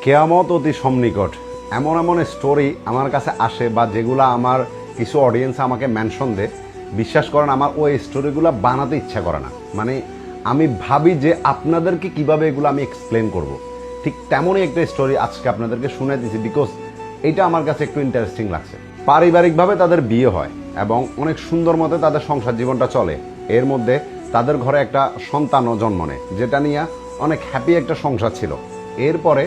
কেয়ামত অতি সন্নিকট। এমন এমন স্টোরি আমার কাছে আসে বা যেগুলো আমার কিছু অডিয়েন্স আমাকে মেনশন দেয়, বিশ্বাস করেন আমার ওই স্টোরিগুলো বানাতে ইচ্ছা করে না। মানে আমি ভাবি যে আপনাদেরকে কিভাবে এগুলো আমি এক্সপ্লেন করব। ঠিক তেমনই একটা স্টোরি আজকে আপনাদেরকে শুনে দিয়েছি, বিকজ এটা আমার কাছে একটু ইন্টারেস্টিং লাগছে। পারিবারিকভাবে তাদের বিয়ে হয় এবং অনেক সুন্দর মতো তাদের সংসার জীবনটা চলে। এর মধ্যে তাদের ঘরে একটা সন্তানও জন্ম নেয়, যেটা নিয়ে অনেক হ্যাপি একটা সংসার ছিল। এরপরে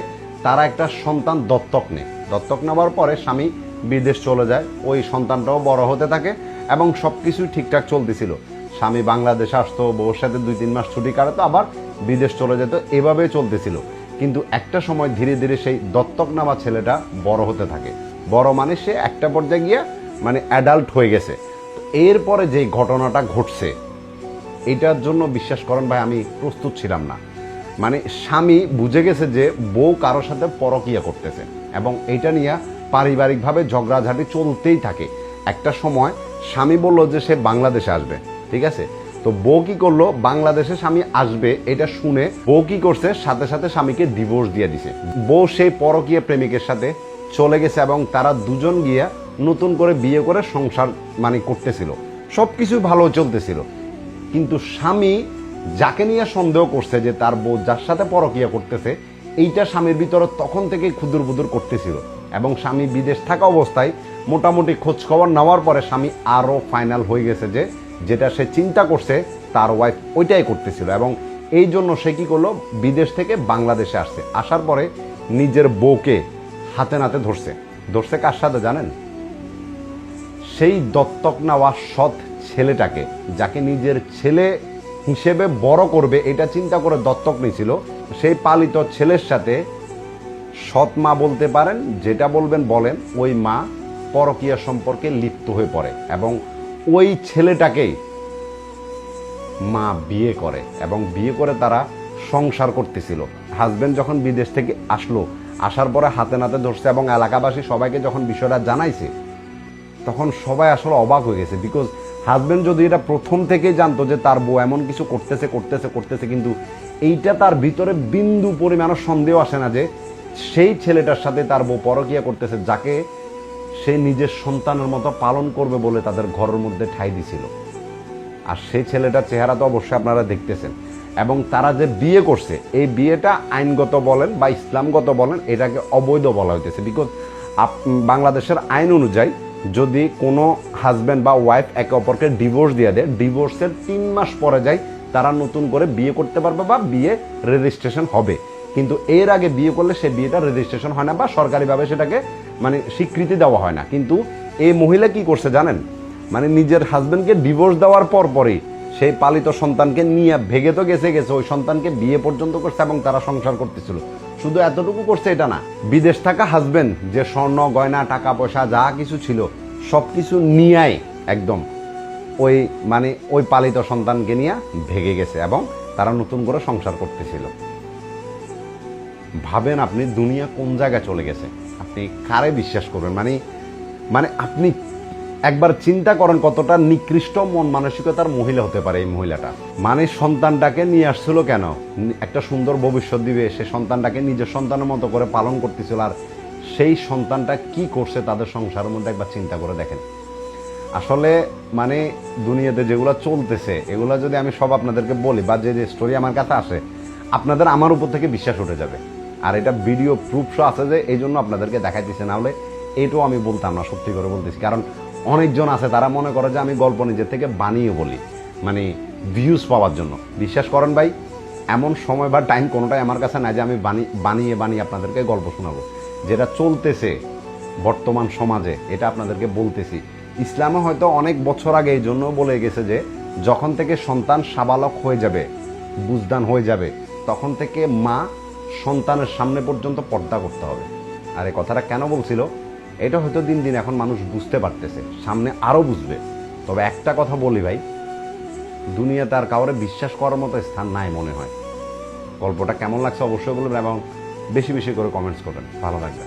তারা একটা সন্তান দত্তক নেয়। দত্তক নেওয়ার পরে স্বামী বিদেশ চলে যায়, ওই সন্তানটাও বড় হতে থাকে এবং সব কিছুই ঠিকঠাক চলতেছিল। স্বামী বাংলাদেশে আসতো, বউর সাথে 2-3 মাস ছুটি কাটাতো, আবার বিদেশ চলে যেত, এভাবেই চলতেছিল। কিন্তু একটা সময় ধীরে ধীরে সেই দত্তক নেওয়া ছেলেটা বড় হতে থাকে। বড় মানে সে একটা পর্যায়ে গিয়ে মানে অ্যাডাল্ট হয়ে গেছে। এরপরে যে ঘটনাটা ঘটছে, এটার জন্য বিশ্বাস করেন ভাই আমি প্রস্তুত ছিলাম না। মানে স্বামী বুঝে গেছে যে বউ কারোর সাথে পরকীয়া করতেছে এবং এটা নিয়ে পারিবারিকভাবে ঝগড়াঝাটি চলতেই থাকে। একটা সময় স্বামী বলল যে সে বাংলাদেশে আসবে, ঠিক আছে। তো বউ কি করলো, বাংলাদেশে স্বামী আসবে এটা শুনে বউ কি করছে, সাথে সাথে স্বামীকে ডিভোর্স দিয়ে দিছে। বউ সেই পরকীয়া প্রেমিকের সাথে চলে গেছে এবং তারা দুজন গিয়া নতুন করে বিয়ে করে সংসার মানে করতেছিল, সবকিছু ভালো চলতেছিল। কিন্তু স্বামী যাকে নিয়ে সন্দেহ করছে যে তার বউ যার সাথে পরকীয়া করতেছে, এইটা স্বামীর ভিতরে তখন থেকেই ক্ষুদুর বুদুর করতেছিল। এবং স্বামী বিদেশ থাকা অবস্থায় মোটামুটি খোঁজ খবর নেওয়ার পরে স্বামী আরও ফাইনাল হয়ে গেছে যে যেটা সে চিন্তা করছে তার ওয়াইফ ওইটাই করতেছিল। এবং এই জন্য সে কী করলো, বিদেশ থেকে বাংলাদেশে আসছে। আসার পরে নিজের বউকে হাতে নাতে ধরছে কার সাথে জানেন? সেই দত্তক নেওয়া সৎ ছেলেটাকে, যাকে নিজের ছেলে হিসেবে বড় করবে এটা চিন্তা করে দত্তক নিয়েছিল, সেই পালিত ছেলের সাথে সৎ মা বলতে পারেন, যেটা বলবেন বলেন, ওই মা পরকীয়া সম্পর্কে লিপ্ত হয়ে পড়ে এবং ওই ছেলেটাকেই মা বিয়ে করে এবং বিয়ে করে তারা সংসার করতেছিল। হাজবেন্ড যখন বিদেশ থেকে আসলো, আসার পরে হাতে নাতে ধরছে এবং এলাকাবাসী সবাইকে যখন বিষয়টা জানাইছে, তখন সবাই আসলে অবাক হয়ে গেছে। বিকজ হাজবেন্ড যদি এটা প্রথম থেকেই জানতো যে তার বউ এমন কিছু করতেছে, কিন্তু এইটা তার ভিতরে বিন্দু পরিমাণও সন্দেহ আসে না যে সেই ছেলেটার সাথে তার বউ পরকীয়া করতেছে, যাকে সে নিজের সন্তানের মতো পালন করবে বলে তাদের ঘরের মধ্যে ঠাঁই দিছিল। আর সেই ছেলেটার চেহারা তো অবশ্যই আপনারা দেখতেছেন। এবং তারা যে বিয়ে করছে, এই বিয়েটা আইনগত বলেন বা ইসলামগত বলেন, এটাকে অবৈধ বলা হইতেছে। বিকজ বাংলাদেশের আইন অনুযায়ী যদি কোনো হাজব্যান্ড বা ওয়াইফ একে অপরকে ডিভোর্স দিয়ে দেয়, ডিভোর্সের 3 মাস পরে যায় তারা নতুন করে বিয়ে করতে পারবে বা বিয়ে রেজিস্ট্রেশন হবে। কিন্তু এর আগে বিয়ে করলে সে বিয়েটা রেজিস্ট্রেশন হয় না বা সরকারিভাবে সেটাকে মানে স্বীকৃতি দেওয়া হয় না। কিন্তু এই মহিলা কি করছে জানেন? মানে নিজের হাজব্যান্ডকে ডিভোর্স দেওয়ার পরই সেই পালিত সন্তানকে নিয়ে ভেগে তো গেছে, ওই সন্তানকে বিয়ে পর্যন্ত করছে এবং তারা সংসার করতেছিল। শুধু এতটুকু করছে এটা না, বিদেশ থাকা হাজবেন্ড যে স্বর্ণ গয়না টাকা পয়সা যা কিছু ছিল সব কিছু নিয়েই একদম ওই পালিত সন্তানকে নিয়ে ভেগে গেছে এবং তারা নতুন করে সংসার করতেছিল। ভাবেন আপনি দুনিয়া কোন জায়গায় চলে গেছে, আপনি কারে বিশ্বাস করবেন? মানে আপনি একবার চিন্তা করেন কতটা নিকৃষ্ট মন মানসিকতার মহিলা হতে পারে এই মহিলাটা। মানে সন্তানটাকে নিয়ে আসছিল কেন? একটা সুন্দর ভবিষ্যৎ দিবে, সে সন্তানটাকে নিজের সন্তানের মতো করে পালন করতেছিল। আর সেই সন্তানটা কি করছে তাদের সংসারের মধ্যে একবার চিন্তা করে দেখেন। আসলে মানে দুনিয়াতে যেগুলো চলতেছে এগুলো যদি আমি সব আপনাদেরকে বলি বা যে স্টোরি আমার কাছে আসে, আপনাদের আমার উপর থেকে বিশ্বাস উঠে যাবে। আর এটা ভিডিও প্রুফও আছে যে এই জন্য আপনাদেরকে দেখাইতেছে, না হলে এইটাও আমি বলতাম না, সত্যি করে বলতেছি। কারণ অনেকজন আছে তারা মনে করে যে আমি গল্প নিজের থেকে বানিয়ে বলি, মানে ভিউজ পাওয়ার জন্য। বিশ্বাস করেন ভাই, এমন সময় বা টাইম কোনোটাই আমার কাছে নাই যে আমি বানিয়ে আপনাদেরকে গল্প শোনাবো। যেটা চলতেছে বর্তমান সমাজে এটা আপনাদেরকে বলতেছি। ইসলামে হয়তো অনেক বছর আগে এই জন্য বলে গেছে যে যখন থেকে সন্তান সাবালক হয়ে যাবে, বুঝদান হয়ে যাবে, তখন থেকে মা সন্তানের সামনে পর্যন্ত পর্দা করতে হবে। আর এই কথাটা কেন বলছিল, এটা হয়তো দিন দিন এখন মানুষ বুঝতে পারতেছে, সামনে আরও বুঝবে। তবে একটা কথা বলি ভাই, দুনিয়াতে আর কাউরে বিশ্বাস করার মতো স্থান নাই মনে হয়। গল্পটা কেমন লাগছে অবশ্যই বলবেন এবং বেশি বেশি করে কমেন্টস করবেন। ভালো লাগবে।